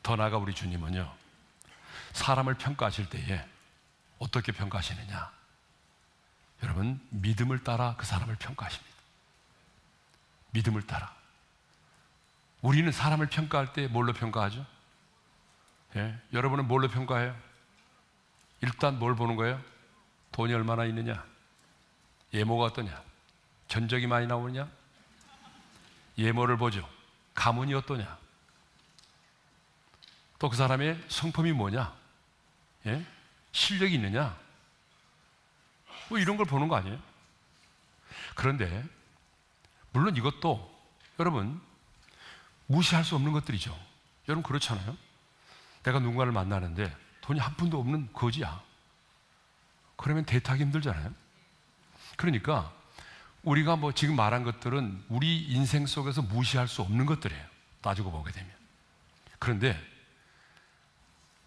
더 나아가 우리 주님은요, 사람을 평가하실 때에 어떻게 평가하시느냐? 여러분, 믿음을 따라 그 사람을 평가하십니다. 믿음을 따라. 우리는 사람을 평가할 때 뭘로 평가하죠? 예? 여러분은 뭘로 평가해요? 일단 뭘 보는 거예요? 돈이 얼마나 있느냐? 예모가 어떠냐? 전적이 많이 나오느냐? 예모를 보죠. 가문이 어떠냐? 또 그 사람의 성품이 뭐냐? 예? 실력이 있느냐? 뭐 이런 걸 보는 거 아니에요? 그런데 물론 이것도 여러분 무시할 수 없는 것들이죠. 여러분 그렇잖아요. 내가 누군가를 만나는데 돈이 한 푼도 없는 거지야. 그러면 데이트하기 힘들잖아요. 그러니까 우리가 뭐 지금 말한 것들은 우리 인생 속에서 무시할 수 없는 것들이에요. 따지고 보게 되면. 그런데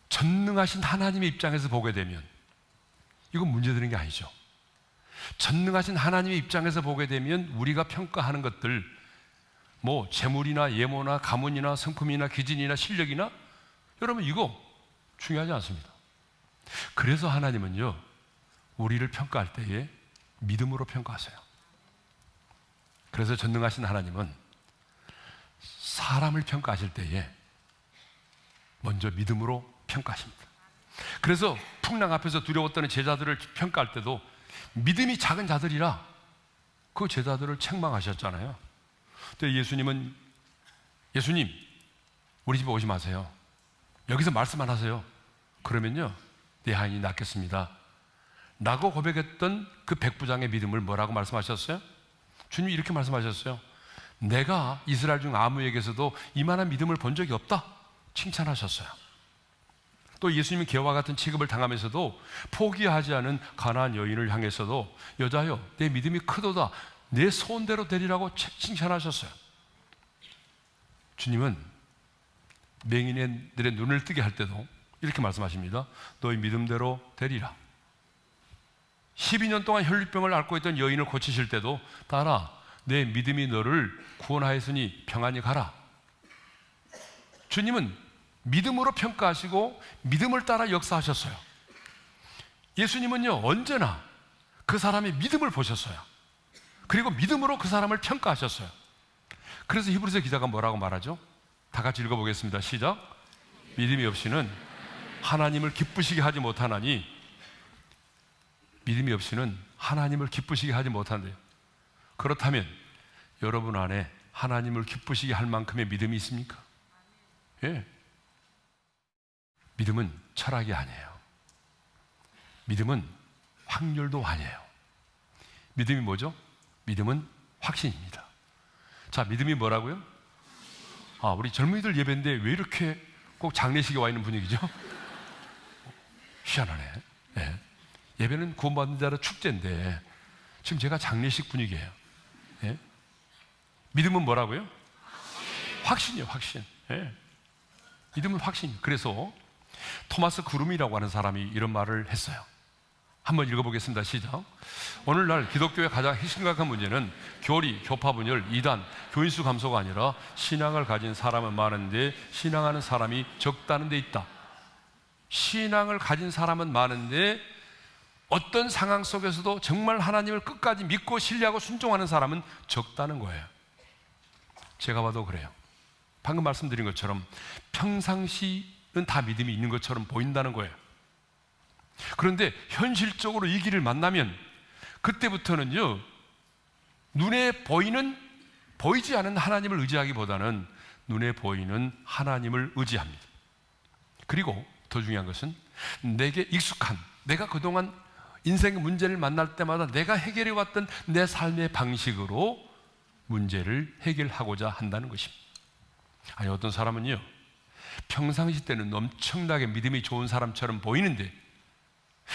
전능하신 하나님의 입장에서 보게 되면 이건 문제되는 게 아니죠. 전능하신 하나님의 입장에서 보게 되면 우리가 평가하는 것들, 뭐 재물이나 예모나 가문이나 성품이나 기질이나 실력이나, 여러분 이거 중요하지 않습니다. 그래서 하나님은요, 우리를 평가할 때에 믿음으로 평가하세요. 그래서 전능하신 하나님은 사람을 평가하실 때에 먼저 믿음으로 평가하십니다. 그래서 풍랑 앞에서 두려워 떠는 제자들을 평가할 때도 믿음이 작은 자들이라 그 제자들을 책망하셨잖아요. 근데 예수님은, 예수님 우리 집에 오지 마세요. 여기서 말씀만 하세요. 그러면요 내 하인이 낫겠습니다 라고 고백했던 그 백부장의 믿음을 뭐라고 말씀하셨어요? 주님이 이렇게 말씀하셨어요. 내가 이스라엘 중 아무에게서도 이만한 믿음을 본 적이 없다 칭찬하셨어요. 또 예수님이 개와 같은 취급을 당하면서도 포기하지 않은 가나안 여인을 향해서도 여자여 내 믿음이 크도다 내 소원대로 되리라고 칭찬하셨어요. 주님은 맹인들의 눈을 뜨게 할 때도 이렇게 말씀하십니다. 너희 믿음대로 되리라. 12년 동안 혈류병을 앓고 있던 여인을 고치실 때도 딸아 내 믿음이 너를 구원하였으니 평안히 가라. 주님은 믿음으로 평가하시고 믿음을 따라 역사하셨어요. 예수님은요 언제나 그 사람의 믿음을 보셨어요. 그리고 믿음으로 그 사람을 평가하셨어요. 그래서 히브리서 기자가 뭐라고 말하죠? 다 같이 읽어보겠습니다. 시작. 믿음이 없이는 하나님을 기쁘시게 하지 못하나니, 믿음이 없이는 하나님을 기쁘시게 하지 못한대요. 그렇다면 여러분 안에 하나님을 기쁘시게 할 만큼의 믿음이 있습니까? 예. 믿음은 철학이 아니에요. 믿음은 확률도 아니에요. 믿음이 뭐죠? 믿음은 확신입니다. 자, 믿음이 뭐라고요? 우리 젊은이들 예배인데 왜 이렇게 꼭 장례식에 와 있는 분위기죠? 희한하네. 예. 예배는 구원받는 자의 축제인데 지금 제가 장례식 분위기예요. 예? 믿음은 뭐라고요? 확신이요, 확신. 예. 믿음은 확신. 그래서 토마스 그룸이라고 하는 사람이 이런 말을 했어요. 한번 읽어보겠습니다. 시작. 오늘날 기독교의 가장 심각한 문제는 교리, 교파 분열, 이단, 교인수 감소가 아니라 신앙을 가진 사람은 많은데 신앙하는 사람이 적다는 데 있다. 신앙을 가진 사람은 많은데 어떤 상황 속에서도 정말 하나님을 끝까지 믿고 신뢰하고 순종하는 사람은 적다는 거예요. 제가 봐도 그래요. 방금 말씀드린 것처럼 평상시는 다 믿음이 있는 것처럼 보인다는 거예요. 그런데 현실적으로 이 길을 만나면 그때부터는요 눈에 보이지 않은 하나님을 의지하기보다는 눈에 보이는 하나님을 의지합니다. 그리고 더 중요한 것은 내게 익숙한, 내가 그동안 인생의 문제를 만날 때마다 내가 해결해왔던 내 삶의 방식으로 문제를 해결하고자 한다는 것입니다. 아니, 어떤 사람은요 평상시 때는 엄청나게 믿음이 좋은 사람처럼 보이는데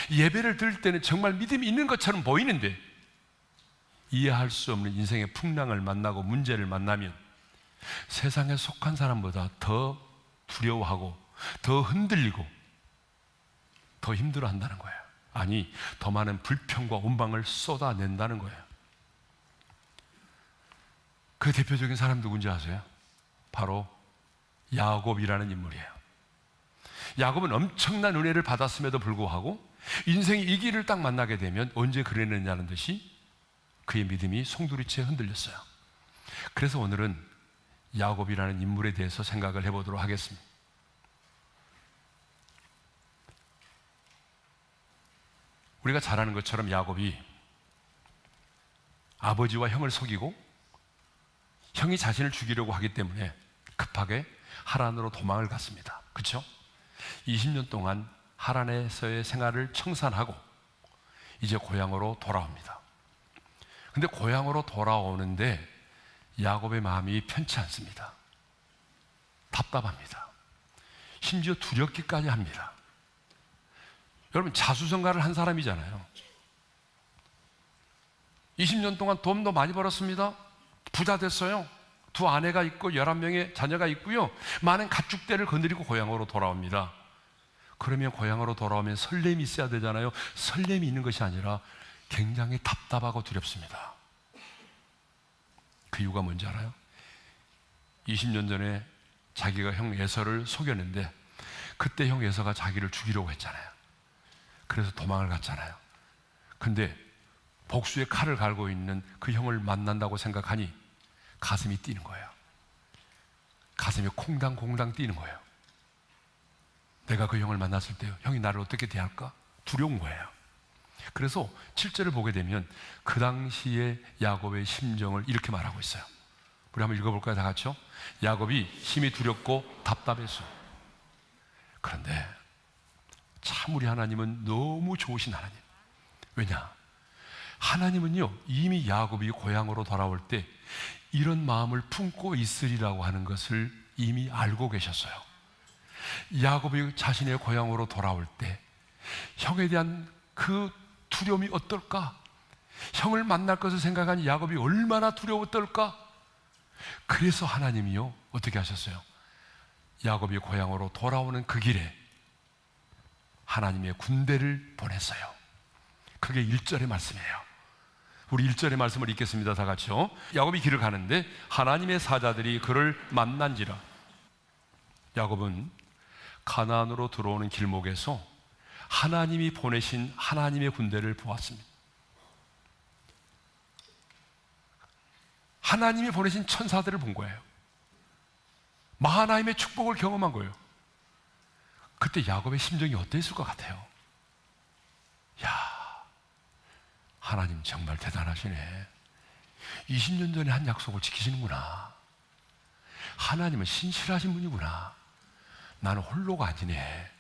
예배를 드릴 때는 정말 믿음이 있는 것처럼 보이는데 이해할 수 없는 인생의 풍랑을 만나고 문제를 만나면 세상에 속한 사람보다 더 두려워하고 더 흔들리고 더 힘들어한다는 거예요. 아니, 더 많은 불평과 원망을 쏟아낸다는 거예요. 그 대표적인 사람 누군지 아세요? 바로 야곱이라는 인물이에요. 야곱은 엄청난 은혜를 받았음에도 불구하고 인생이 이 길을 딱 만나게 되면 언제 그랬느냐는 듯이 그의 믿음이 송두리째 흔들렸어요. 그래서 오늘은 야곱이라는 인물에 대해서 생각을 해보도록 하겠습니다. 우리가 잘 아는 것처럼 야곱이 아버지와 형을 속이고 형이 자신을 죽이려고 하기 때문에 급하게 하란으로 도망을 갔습니다. 그렇죠? 20년 동안 하란에서의 생활을 청산하고 이제 고향으로 돌아옵니다. 근데 고향으로 돌아오는데 야곱의 마음이 편치 않습니다. 답답합니다. 심지어 두렵기까지 합니다. 여러분, 자수성가를 한 사람이잖아요. 20년 동안 돈도 많이 벌었습니다. 부자 됐어요. 두 아내가 있고 11명의 자녀가 있고요. 많은 가축대를 거느리고 고향으로 돌아옵니다. 그러면 고향으로 돌아오면 설렘이 있어야 되잖아요. 설렘이 있는 것이 아니라 굉장히 답답하고 두렵습니다. 그 이유가 뭔지 알아요? 20년 전에 자기가 형 에서를 속였는데 그때 형 에서가 자기를 죽이려고 했잖아요. 그래서 도망을 갔잖아요. 근데 복수의 칼을 갈고 있는 그 형을 만난다고 생각하니 가슴이 뛰는 거예요. 가슴이 콩당콩당 뛰는 거예요. 내가 그 형을 만났을 때 형이 나를 어떻게 대할까? 두려운 거예요. 그래서 7절을 보게 되면 그 당시에 야곱의 심정을 이렇게 말하고 있어요. 우리 한번 읽어볼까요? 다 같이요. 야곱이 심히 두렵고 답답했어. 그런데 참 우리 하나님은 너무 좋으신 하나님. 왜냐? 하나님은요, 이미 야곱이 고향으로 돌아올 때 이런 마음을 품고 있으리라고 하는 것을 이미 알고 계셨어요. 야곱이 자신의 고향으로 돌아올 때 형에 대한 그 두려움이 어떨까? 형을 만날 것을 생각하니 야곱이 얼마나 두려웠을까? 그래서 하나님이요, 어떻게 하셨어요? 야곱이 고향으로 돌아오는 그 길에 하나님의 군대를 보냈어요. 그게 1절의 말씀이에요. 우리 1절의 말씀을 읽겠습니다. 다 같이요. 야곱이 길을 가는데 하나님의 사자들이 그를 만난지라. 야곱은 가나안으로 들어오는 길목에서 하나님이 보내신 하나님의 군대를 보았습니다. 하나님이 보내신 천사들을 본 거예요. 하나님의 축복을 경험한 거예요. 그때 야곱의 심정이 어땠을 것 같아요? 야, 하나님 정말 대단하시네. 20년 전에 한 약속을 지키시는구나. 하나님은 신실하신 분이구나. 나는 홀로가 아니네.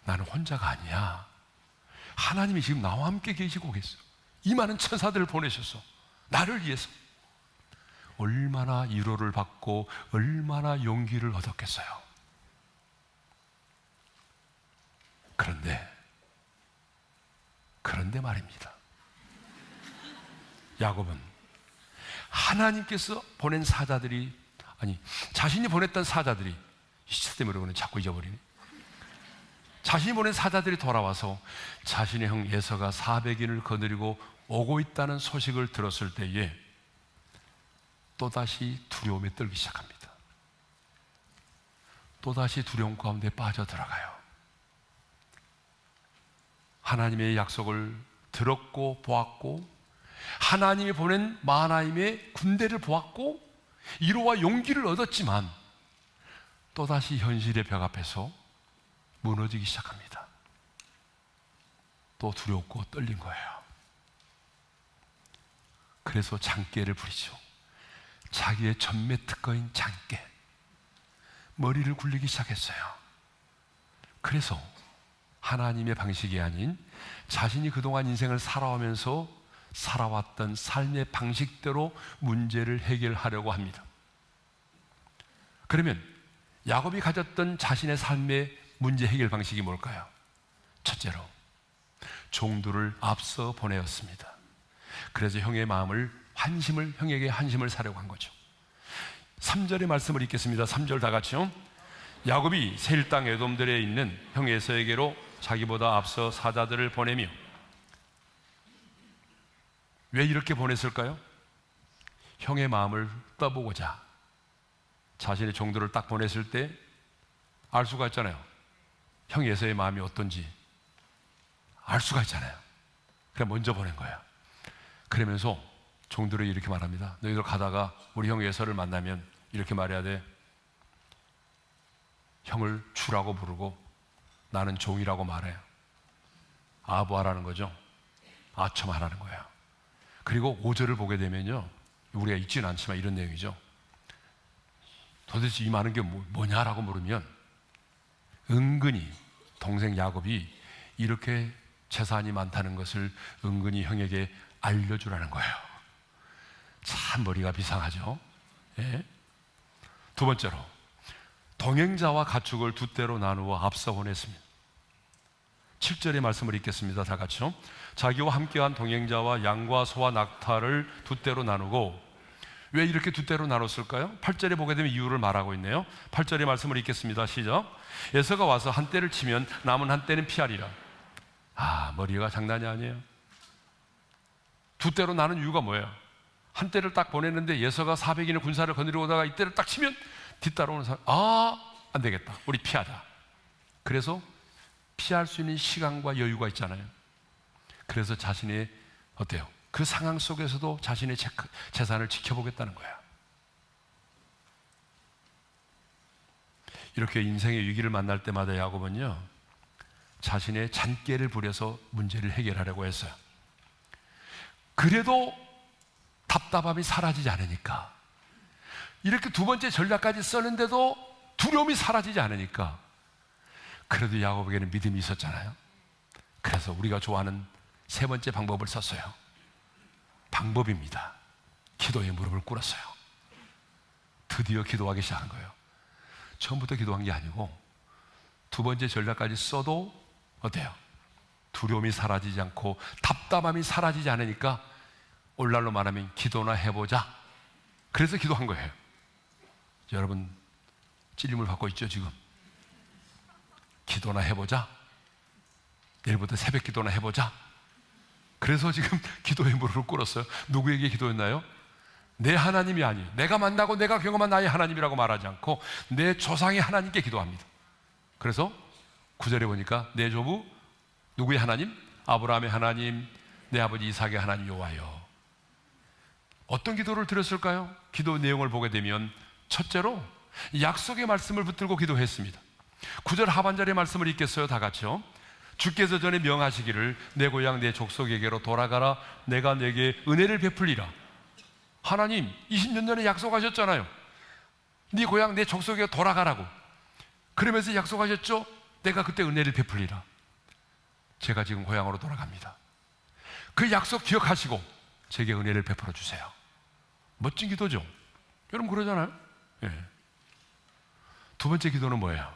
나는 혼자가 아니야. 하나님이 지금 나와 함께 계시고 계세요. 이 많은 천사들을 보내셔서 나를 위해서. 얼마나 위로를 받고 얼마나 용기를 얻었겠어요. 그런데 말입니다. 야곱은 하나님께서 보낸 사자들이, 아니 자신이 보냈던 사자들이, 시스템으로는 자꾸 잊어버리네. 자신이 보낸 사자들이 돌아와서 자신의 형 에서가 400인을 거느리고 오고 있다는 소식을 들었을 때에 또다시 두려움에 떨기 시작합니다. 또다시 두려움 가운데 빠져들어가요. 하나님의 약속을 들었고 보았고 하나님이 보낸 하나님의 군대를 보았고 위로와 용기를 얻었지만 또다시 현실의 벽 앞에서 무너지기 시작합니다. 또 두렵고 떨린 거예요. 그래서 장깨를 부리죠. 자기의 전매 특허인 장깨, 머리를 굴리기 시작했어요. 그래서 하나님의 방식이 아닌 자신이 그동안 인생을 살아오면서 살아왔던 삶의 방식대로 문제를 해결하려고 합니다. 그러면 야곱이 가졌던 자신의 삶의 문제 해결 방식이 뭘까요? 첫째로 종들을 앞서 보내었습니다. 그래서 형의 형에게 한심을 사려고 한 거죠. 3절의 말씀을 읽겠습니다. 3절 다 같이요. 야곱이 세일 땅 에돔들에 있는 형 에서에게로 자기보다 앞서 사자들을 보내며. 왜 이렇게 보냈을까요? 형의 마음을 떠보고자. 자신의 종들을 딱 보냈을 때 알 수가 있잖아요. 형 에서의 마음이 어떤지 알 수가 있잖아요. 그래 먼저 보낸 거예요. 그러면서 종들을 이렇게 말합니다. 너희들 가다가 우리 형 에서를 만나면 이렇게 말해야 돼. 형을 주라고 부르고 나는 종이라고 말해. 아부하라는 거죠. 아첨하라는 거예요. 그리고 5절을 보게 되면요, 우리가 읽지는 않지만 이런 내용이죠. 도대체 이 많은 게 뭐냐라고 물으면 은근히 동생 야곱이 이렇게 재산이 많다는 것을 은근히 형에게 알려주라는 거예요. 참 머리가 비상하죠. 예? 두 번째로 동행자와 가축을 두 떼로 나누어 앞서 보냈습니다. 7절의 말씀을 읽겠습니다. 다 같이요. 자기와 함께한 동행자와 양과 소와 낙타를 두 떼로 나누고, 왜 이렇게 두 떼로 나눴을까요? 8절에 보게 되면 이유를 말하고 있네요. 8절의 말씀을 읽겠습니다. 시작. 에서가 와서 한 떼를 치면 남은 한 떼는 피하리라. 머리가 장난이 아니에요. 두 떼로 나눈 이유가 뭐예요? 한 떼를 딱 보냈는데 예서가 400인의 군사를 거느리고 오다가 이 떼를 딱 치면 뒤따라오는 사람, 안 되겠다, 우리 피하자. 그래서 피할 수 있는 시간과 여유가 있잖아요. 그래서 자신의 어때요? 그 상황 속에서도 자신의 재산을 지켜보겠다는 거야. 이렇게 인생의 위기를 만날 때마다 야곱은요, 자신의 잔꾀를 부려서 문제를 해결하려고 했어요. 그래도 답답함이 사라지지 않으니까, 이렇게 두 번째 전략까지 썼는데도 두려움이 사라지지 않으니까, 그래도 야곱에게는 믿음이 있었잖아요. 그래서 우리가 좋아하는 세 번째 방법을 썼어요. 방법입니다. 기도에 무릎을 꿇었어요. 드디어 기도하기 시작한 거예요. 처음부터 기도한 게 아니고 두 번째 전략까지 써도 어때요? 두려움이 사라지지 않고 답답함이 사라지지 않으니까 오늘날로 말하면 기도나 해보자. 그래서 기도한 거예요. 여러분 찔림을 받고 있죠 지금? 기도나 해보자. 내일부터 새벽 기도나 해보자. 그래서 지금 기도의 무릎을 꿇었어요. 누구에게 기도했나요? 내 하나님이 아니에요. 내가 만나고 내가 경험한 나의 하나님이라고 말하지 않고 내 조상의 하나님께 기도합니다. 그래서 9절에 보니까 내 조부 누구의 하나님? 아브라함의 하나님, 내 아버지 이삭의 하나님 여호와여. 어떤 기도를 드렸을까요? 기도 내용을 보게 되면 첫째로 약속의 말씀을 붙들고 기도했습니다. 9절 하반절의 말씀을 읽겠어요? 다 같이요. 주께서 전에 명하시기를 내 고향 내 족속에게로 돌아가라. 내가 내게 은혜를 베풀리라. 하나님 20년 전에 약속하셨잖아요. 네 고향 내 족속에게 돌아가라고. 그러면서 약속하셨죠? 내가 그때 은혜를 베풀리라. 제가 지금 고향으로 돌아갑니다. 그 약속 기억하시고 제게 은혜를 베풀어 주세요. 멋진 기도죠? 여러분 그러잖아요? 예. 두 번째 기도는 뭐예요?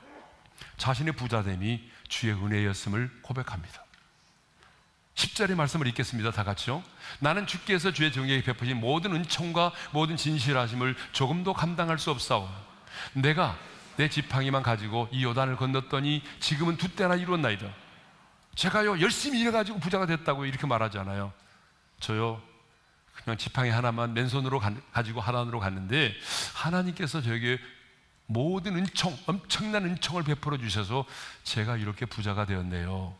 자신의 부자됨이 주의 은혜였음을 고백합니다. 10절의 말씀을 읽겠습니다. 다 같이요. 나는 주께서 주의 정의에 베푸신 모든 은총과 모든 진실하심을 조금도 감당할 수 없사오. 내가 내 지팡이만 가지고 이 요단을 건넜더니 지금은 두 때나 이루었나이다. 제가요 열심히 일해가지고 부자가 됐다고 이렇게 말하지 않아요. 저요 그냥 지팡이 하나만 맨손으로 가지고 하나님으로 갔는데 하나님께서 저에게 모든 은총, 엄청난 은총을 베풀어 주셔서 제가 이렇게 부자가 되었네요.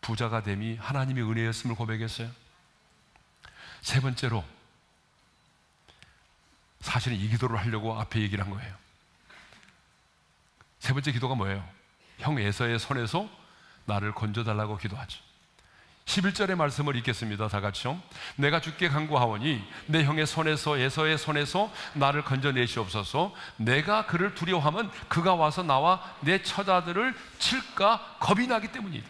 부자가 됨이 하나님의 은혜였음을 고백했어요. 세 번째로 사실은 이 기도를 하려고 앞에 얘기를 한 거예요. 세 번째 기도가 뭐예요? 형 에서의 손에서 나를 건져달라고 기도하죠. 11절의 말씀을 읽겠습니다. 다 같이요. 내가 주께 간구하오니 내 형의 손에서 에서의 손에서 나를 건져내시옵소서. 내가 그를 두려워하면 그가 와서 나와 내 처자들을 칠까 겁이 나기 때문이다.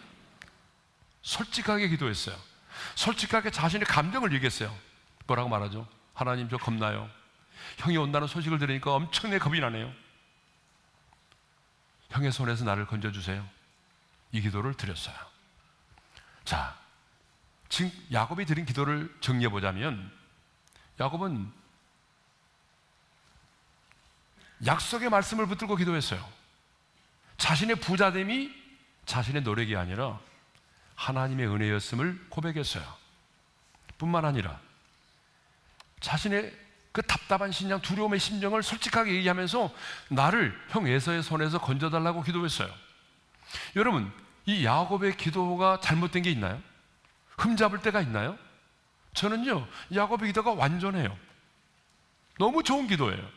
솔직하게 기도했어요. 솔직하게 자신의 감정을 얘기했어요. 뭐라고 말하죠? 하나님 저 겁나요. 형이 온다는 소식을 들으니까 엄청나게 겁이 나네요. 형의 손에서 나를 건져주세요. 이 기도를 드렸어요. 자, 지금 야곱이 드린 기도를 정리해 보자면 야곱은 약속의 말씀을 붙들고 기도했어요. 자신의 부자됨이 자신의 노력이 아니라 하나님의 은혜였음을 고백했어요. 뿐만 아니라 자신의 그 답답한 심령, 두려움의 심정을 솔직하게 얘기하면서 나를 형 에서의 손에서 건져달라고 기도했어요. 여러분, 이 야곱의 기도가 잘못된 게 있나요? 흠잡을 때가 있나요? 저는요, 야곱의 기도가 완전해요. 너무 좋은 기도예요.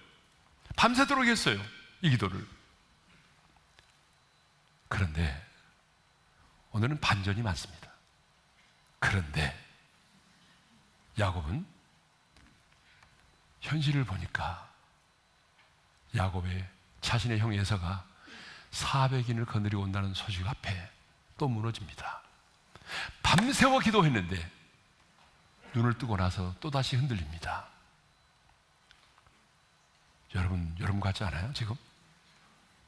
밤새도록 했어요, 이 기도를. 그런데 오늘은 반전이 많습니다. 그런데 야곱은 현실을 보니까 야곱의 자신의 형 에서가 400인을 거느리고 온다는 소식 앞에 또 무너집니다. 밤새워 기도했는데 눈을 뜨고 나서 또다시 흔들립니다. 여러분 같지 않아요? 지금?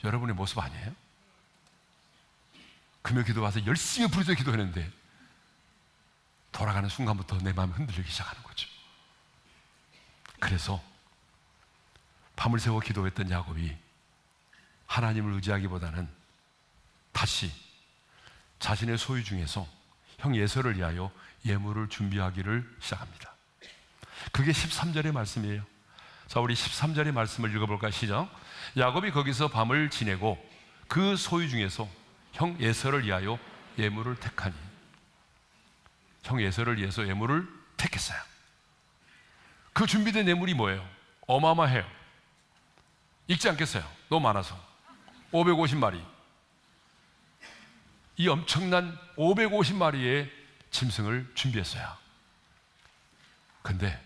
여러분의 모습 아니에요? 금요 기도 와서 열심히 부르짖어 기도했는데 돌아가는 순간부터 내 마음이 흔들리기 시작하는 거죠. 그래서 밤을 새워 기도했던 야곱이 하나님을 의지하기보다는 다시 자신의 소유 중에서 형 에서를 위하여 예물을 준비하기를 시작합니다. 그게 13절의 말씀이에요. 자, 우리 13절의 말씀을 읽어볼까요? 시작. 야곱이 거기서 밤을 지내고 그 소유 중에서 형 에서를 위하여 예물을 택하니. 형 에서를 위해서 예물을 택했어요. 그 준비된 예물이 뭐예요? 어마어마해요. 읽지 않겠어요? 너무 많아서. 550마리. 이 엄청난 550마리의 짐승을 준비했어요. 근데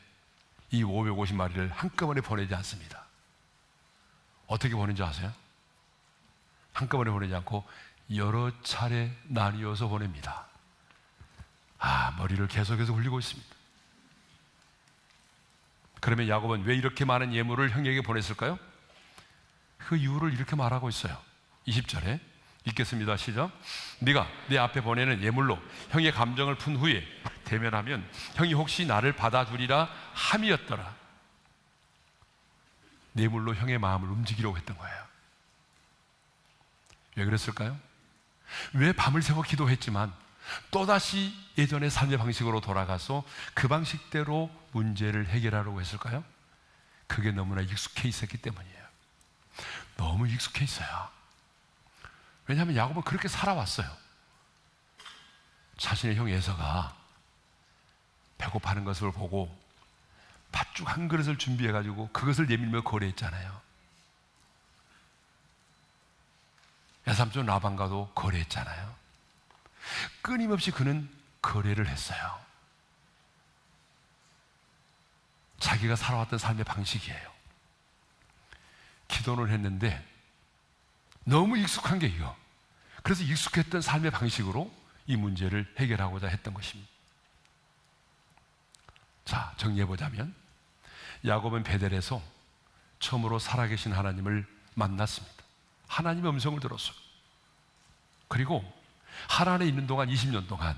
이 550마리를 한꺼번에 보내지 않습니다. 어떻게 보낸지 아세요? 한꺼번에 보내지 않고 여러 차례 나뉘어서 보냅니다. 머리를 계속해서 굴리고 있습니다. 그러면 야곱은 왜 이렇게 많은 예물을 형에게 보냈을까요? 그 이유를 이렇게 말하고 있어요. 20절에 읽겠습니다. 시작. 네가 내 앞에 보내는 예물로 형의 감정을 푼 후에 대면하면 형이 혹시 나를 받아주리라 함이었더라. 예물로 형의 마음을 움직이려고 했던 거예요. 왜 그랬을까요? 왜 밤을 새워 기도했지만 또다시 예전의 삶의 방식으로 돌아가서 그 방식대로 문제를 해결하려고 했을까요? 그게 너무나 익숙해 있었기 때문이에요. 너무 익숙해 있어요. 왜냐하면 야곱은 그렇게 살아왔어요. 자신의 형 에서가 배고파하는 것을 보고 팥죽 한 그릇을 준비해가지고 그것을 내밀며 거래했잖아요. 외삼촌 라반과도 거래했잖아요. 끊임없이 그는 거래를 했어요. 자기가 살아왔던 삶의 방식이에요. 기도를 했는데 너무 익숙한 게 이거. 그래서 익숙했던 삶의 방식으로 이 문제를 해결하고자 했던 것입니다. 자, 정리해보자면 야곱은 베델에서 처음으로 살아계신 하나님을 만났습니다. 하나님의 음성을 들었어요. 그리고 하란에 있는 동안 20년 동안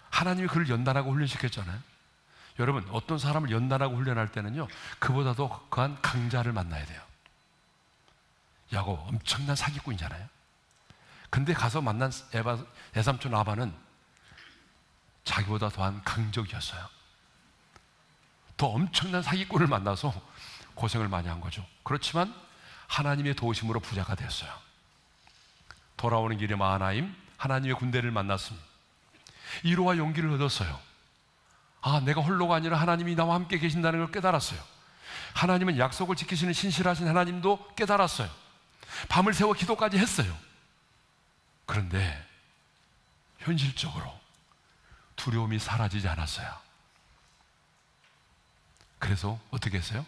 하나님이 그를 연단하고 훈련시켰잖아요. 여러분, 어떤 사람을 연단하고 훈련할 때는요, 그보다도 그한 강자를 만나야 돼요. 야곱 엄청난 사기꾼이잖아요. 근데 가서 만난 애삼촌 라반은 자기보다 더한 강적이었어요. 더 엄청난 사기꾼을 만나서 고생을 많이 한 거죠. 그렇지만 하나님의 도우심으로 부자가 되었어요. 돌아오는 길에 마하나임 하나님의 군대를 만났습니다. 위로와 용기를 얻었어요. 내가 홀로가 아니라 하나님이 나와 함께 계신다는 걸 깨달았어요. 하나님은 약속을 지키시는 신실하신 하나님도 깨달았어요. 밤을 새워 기도까지 했어요. 그런데 현실적으로 두려움이 사라지지 않았어요. 그래서 어떻게 했어요?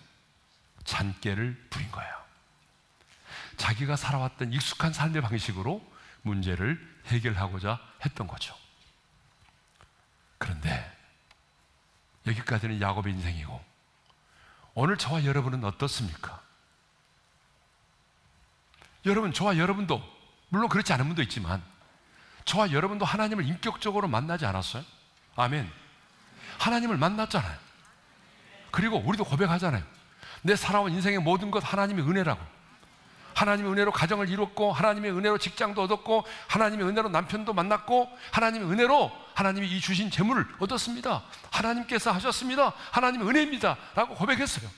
잔꾀를 부린 거예요. 자기가 살아왔던 익숙한 삶의 방식으로 문제를 해결하고자 했던 거죠. 그런데 여기까지는 야곱의 인생이고, 오늘 저와 여러분은 어떻습니까? 여러분, 저와 여러분도 물론 그렇지 않은 분도 있지만 저와 여러분도 하나님을 인격적으로 만나지 않았어요? 아멘. 하나님을 만났잖아요. 그리고 우리도 고백하잖아요. 내 살아온 인생의 모든 것 하나님의 은혜라고. 하나님의 은혜로 가정을 이뤘고, 하나님의 은혜로 직장도 얻었고, 하나님의 은혜로 남편도 만났고, 하나님의 은혜로 하나님이 이 주신 재물을 얻었습니다. 하나님께서 하셨습니다. 하나님의 은혜입니다 라고 고백했어요.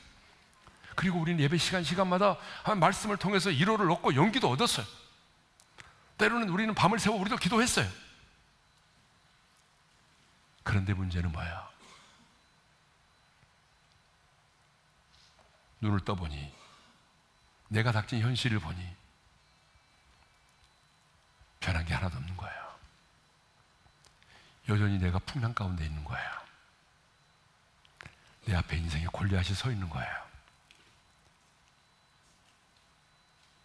그리고 우리는 예배 시간마다 말씀을 통해서 위로를 얻고 용기도 얻었어요. 때로는 우리는 밤을 새워 우리도 기도했어요. 그런데 문제는 뭐야? 눈을 떠보니, 내가 닥친 현실을 보니 변한 게 하나도 없는 거예요. 여전히 내가 풍랑 가운데 있는 거예요. 내 앞에 인생의 골리앗이 서 있는 거예요.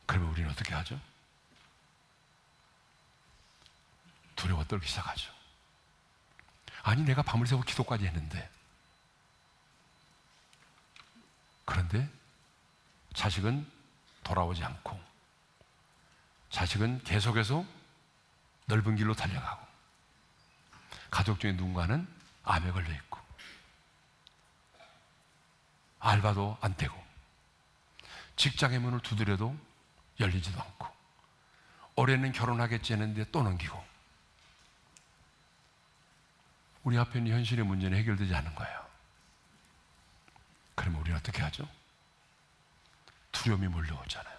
그러면 우리는 어떻게 하죠? 두려워 떨기 시작하죠. 아니, 내가 밤을 새고 기도까지 했는데, 그런데 자식은 돌아오지 않고, 자식은 계속해서 넓은 길로 달려가고, 가족 중에 누군가는 암에 걸려 있고, 알바도 안 되고, 직장의 문을 두드려도 열리지도 않고, 올해는 결혼하겠지 했는데 또 넘기고, 우리 앞에 있는 현실의 문제는 해결되지 않는 거예요. 그러면 우리는 어떻게 하죠? 두려움이 몰려오잖아요.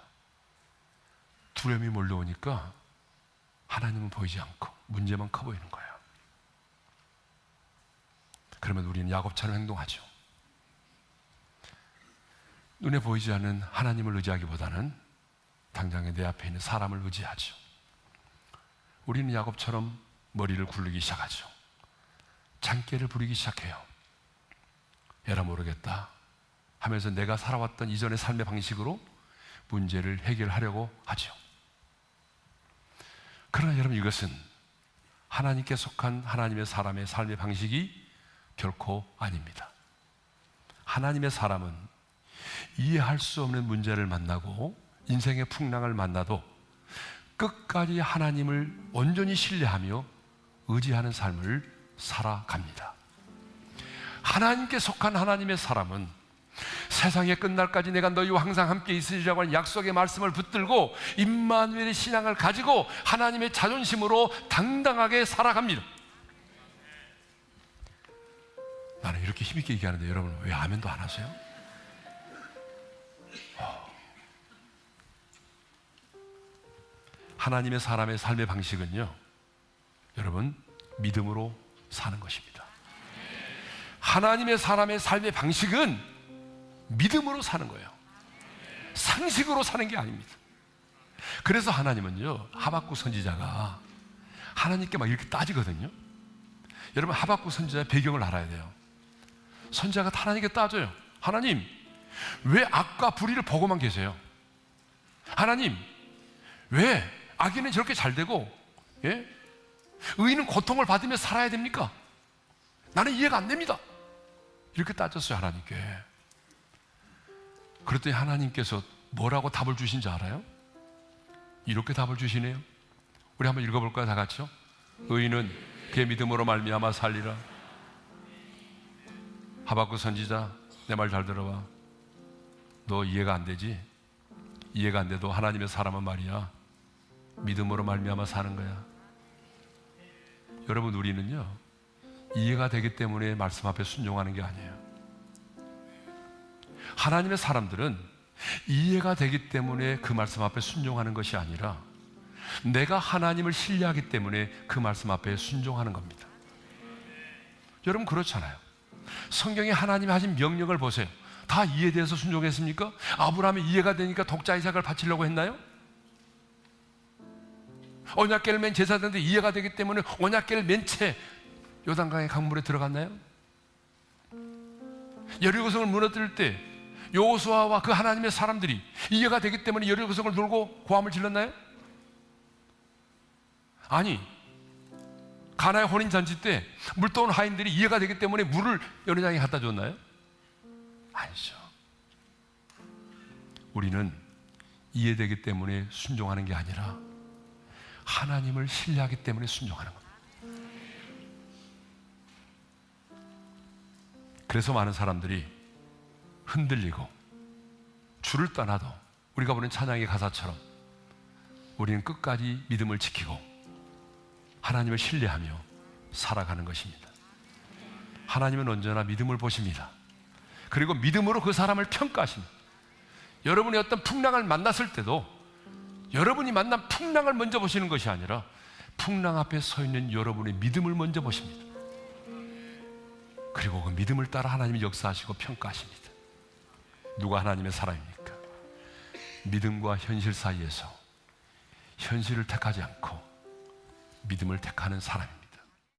두려움이 몰려오니까 하나님은 보이지 않고 문제만 커 보이는 거예요. 그러면 우리는 야곱처럼 행동하죠. 눈에 보이지 않는 하나님을 의지하기보다는 당장에 내 앞에 있는 사람을 의지하죠. 우리는 야곱처럼 머리를 굴리기 시작하죠. 장깨를 부리기 시작해요. 에라 모르겠다 하면서 내가 살아왔던 이전의 삶의 방식으로 문제를 해결하려고 하죠. 그러나 여러분, 이것은 하나님께 속한 하나님의 사람의 삶의 방식이 결코 아닙니다. 하나님의 사람은 이해할 수 없는 문제를 만나고 인생의 풍랑을 만나도 끝까지 하나님을 온전히 신뢰하며 의지하는 삶을 살아갑니다. 하나님께 속한 하나님의 사람은 세상의 끝날까지 내가 너희와 항상 함께 있으리라고 하는 약속의 말씀을 붙들고 임마누엘의 신앙을 가지고 하나님의 자존심으로 당당하게 살아갑니다. 나는 이렇게 힘있게 얘기하는데 여러분 왜 아멘도 안 하세요? 하나님의 사람의 삶의 방식은요, 여러분, 믿음으로 사는 것입니다. 하나님의 사람의 삶의 방식은 믿음으로 사는 거예요. 상식으로 사는 게 아닙니다. 그래서 하나님은요, 하박국 선지자가 하나님께 막 이렇게 따지거든요. 여러분, 하박국 선지자의 배경을 알아야 돼요. 선지자가 하나님께 따져요. 하나님, 왜 악과 불의를 보고만 계세요? 하나님, 왜 악인은 저렇게 잘 되고, 예? 의인은 고통을 받으며 살아야 됩니까? 나는 이해가 안 됩니다. 이렇게 따졌어요, 하나님께. 그랬더니 하나님께서 뭐라고 답을 주신지 알아요? 이렇게 답을 주시네요. 우리 한번 읽어볼까요, 다 같이요? 의인은 그의 믿음으로 말미암아 살리라. 하박국 선지자, 내 말 잘 들어봐. 너 이해가 안 되지? 이해가 안 돼도 하나님의 사람은 말이야, 믿음으로 말미암아 사는 거야. 여러분, 우리는요, 이해가 되기 때문에 말씀 앞에 순종하는 게 아니에요. 하나님의 사람들은 이해가 되기 때문에 그 말씀 앞에 순종하는 것이 아니라 내가 하나님을 신뢰하기 때문에 그 말씀 앞에 순종하는 겁니다. 여러분, 그렇잖아요. 성경에 하나님이 하신 명령을 보세요. 다 이해돼서 순종했습니까? 아브라함이 이해가 되니까 독자 이삭을 바치려고 했나요? 언약궤를 맨 제사장인데 이해가 되기 때문에 언약궤를 맨 채 요단강의 강물에 들어갔나요? 여리고성을 무너뜨릴 때 여호수아와 그 하나님의 사람들이 이해가 되기 때문에 여리고성을 돌고 고함을 질렀나요? 아니, 가나의 혼인잔치 때 물 떠온 하인들이 이해가 되기 때문에 물을 여리장에 갖다 줬나요? 아니죠. 우리는 이해되기 때문에 순종하는 게 아니라 하나님을 신뢰하기 때문에 순종하는 겁니다. 그래서 많은 사람들이 흔들리고 주를 떠나도 우리가 보는 찬양의 가사처럼 우리는 끝까지 믿음을 지키고 하나님을 신뢰하며 살아가는 것입니다. 하나님은 언제나 믿음을 보십니다. 그리고 믿음으로 그 사람을 평가하십니다. 여러분이 어떤 풍랑을 만났을 때도 여러분이 만난 풍랑을 먼저 보시는 것이 아니라 풍랑 앞에 서 있는 여러분의 믿음을 먼저 보십니다. 그리고 그 믿음을 따라 하나님이 역사하시고 평가하십니다. 누가 하나님의 사람입니까? 믿음과 현실 사이에서 현실을 택하지 않고 믿음을 택하는 사람입니다.